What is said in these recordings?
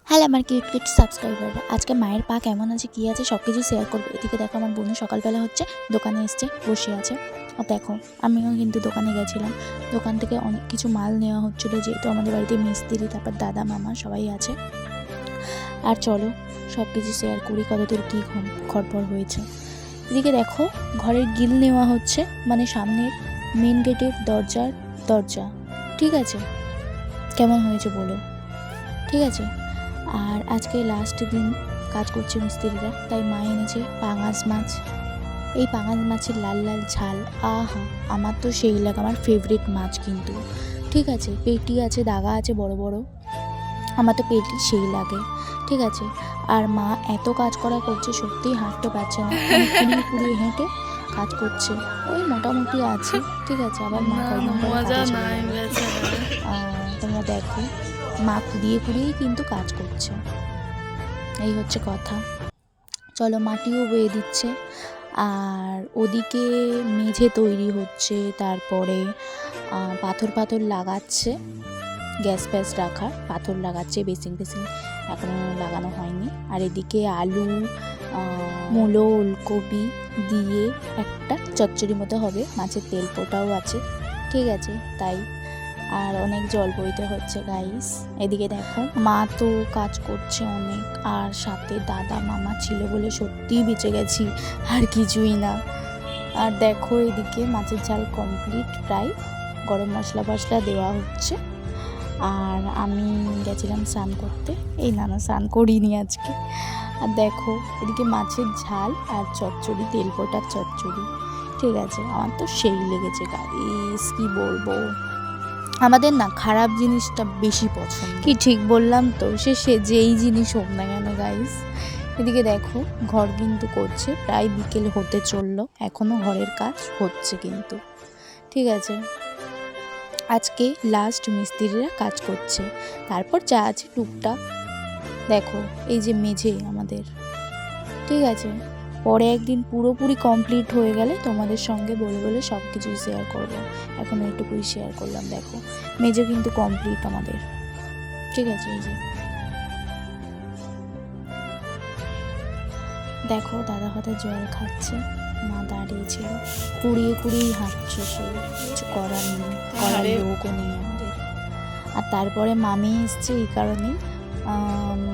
Hello আমার cute cute সাবস্ক্রাইবাররা, আজকে মায়ের পা কেমন আছে কী আছে সব কিছু শেয়ার করবো। এদিকে দেখো আমার বোন সকালবেলা হচ্ছে দোকানে এসছে, বসে আছে। আর দেখো আমিও কিন্তু দোকানে গেছিলাম, দোকান থেকে অনেক কিছু মাল নেওয়া হচ্ছিলো, যেহেতু আমাদের বাড়িতে মিস্ত্রি, তারপর দাদা মামা সবাই আছে। আর চলো সব কিছু শেয়ার করি, কতদূর কী খড়পড় হয়েছে। এদিকে দেখো ঘরের গিল নেওয়া হচ্ছে, মানে সামনের মেন গেটের দরজা। ঠিক আছে, কেমন হয়েছে বলো? ঠিক আছে। আর আজকে লাস্ট দিন কাজ করছে মিস্ত্রিরা, তাই মা এনেছে পাঙাশ মাছ। এই পাঙাশ মাছের লাল লাল ঝাল, আহা আমার তো সেই লাগে, আমার ফেভারিট মাছ কিন্তু। ঠিক আছে, পেটি আছে, দাগা আছে বড় বড়, আমার তো পেটি সেই লাগে। ঠিক আছে। আর মা এত কাজ করা করছে, সত্যিই হাঁটতে পারছে না, কুড়িয়ে কুড়িয়ে হেঁটে কাজ করছে, ওই মোটামুটি আছে। ঠিক আছে। আবার মা কয়দিন পরে কাজে চলে যাবে। তোমরা দেখো মা কুড়িয়েই কিন্তু কাজ করছে, এই হচ্ছে কথা। চলো মাটিও বয়ে দিচ্ছে, আর ওদিকে মেঝে তৈরি হচ্ছে, তারপরে পাথর লাগাচ্ছে, গ্যাস ফ্যাস রাখার পাথর লাগাচ্ছে, বেসিন এখনও লাগানো হয়নি। আর এদিকে আলু, মূলো, ওলকপি দিয়ে একটা চচ্চড়ি মতো হবে, মাছের তেল পোটাও আছে। ঠিক আছে, তাই। আর অনেক জল বইতে হচ্ছে গাইস। এদিকে দেখো মা তো কাজ করছে অনেক, আর সাথে দাদা মামা ছিল বলে সত্যিই বেঁচে গেছি, আর কিছুই না। আর দেখো এদিকে মাছের ঝাল কমপ্লিট প্রায়, গরম মশলা দেওয়া হচ্ছে। আর আমি গেছিলাম স্নান করতে, এই না স্নান করিনি আজকে। আর দেখো এদিকে মাছের ঝাল আর চচ্চড়ি, তেলপোটার চচ্চড়ি। ঠিক আছে, আমার তো সেই লেগেছে গাইস, কি বলবো। আমাদের না খারাপ জিনিসটা বেশি পছন্দ, কি ঠিক বললাম তো? সে যেই জিনিস হোক না কেন গাইস। এদিকে দেখো ঘর কিন্তু করছে, প্রায় বিকেল হতে চললো, এখনো ঘরের কাজ হচ্ছে কিন্তু। ঠিক আছে, আজকে লাস্ট মিস্ত্রিরা কাজ করছে, তারপর যা আছে টুকটাক। দেখো এই যে মেঝে আমাদের। ঠিক আছে, পরে একদিন পুরোপুরি কমপ্লিট হয়ে গেলে তোমাদের সঙ্গে বলে সব কিছুই শেয়ার করবো, এখন এইটুকুই শেয়ার করলাম। দেখো মেঝে কিন্তু কমপ্লিট আমাদের। ঠিক আছে, এই যে দেখো দাদা হাতে জল খাচ্ছে, মা দাঁড়িয়েছিল, কুড়িয়ে হাঁটছে, সে কিছু করার নেই, করার লোকও নেই আমাদের। আর তারপরে মামি এসছে, এই কারণে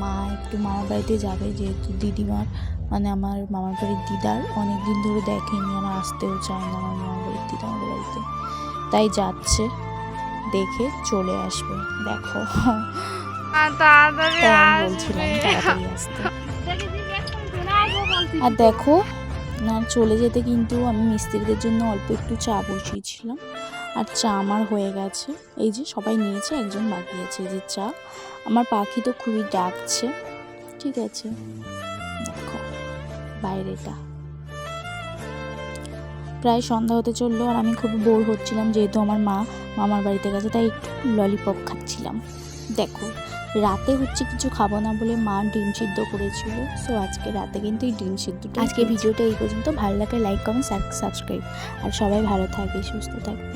মা একটু মামার বাড়িতে যাবে, যেহেতু দিদিমার, মানে আমার মামার বাড়ির দিদার অনেক দিন ধরে দেখেনি, আমার আসতেও চায় না আমার মামার বাড়ির দিদা আমাদের বাড়িতে, তাই যাচ্ছে, দেখে চলে আসবে। দেখো বলছিলাম তাড়াতাড়ি আসতে। আর দেখো না চলে যেতে কিন্তু আমি মিস্ত্রিদের জন্য অল্প একটু চা বসিয়েছিলাম, আর চা আমার হয়ে গেছে। এই যে সবাই নিয়েছে, একজন বাকি আছে। এই যে চা, আমার পাখি তো খুবই ডাকছে। ঠিক আছে, দেখো বাইরেটা প্রায় সন্ধ্যা হতে চললো, আর আমি খুব বোর হচ্ছিলাম, যেহেতু আমার মা মামার বাড়িতে গেছে, তাই একটু ললিপপ খাচ্ছিলাম। দেখো রাতে হচ্ছে কিছু খাবো না বলে মা ডিম সিদ্ধ করেছিল, সো আজকে রাতে কিন্তু এই ডিম সিদ্ধটা। আজকে ভিডিওটা এই পর্যন্ত, ভালো লাগে লাইক কমেন্ট সাবস্ক্রাইব, আর সবাই ভালো থাকবে, সুস্থ থাকবে।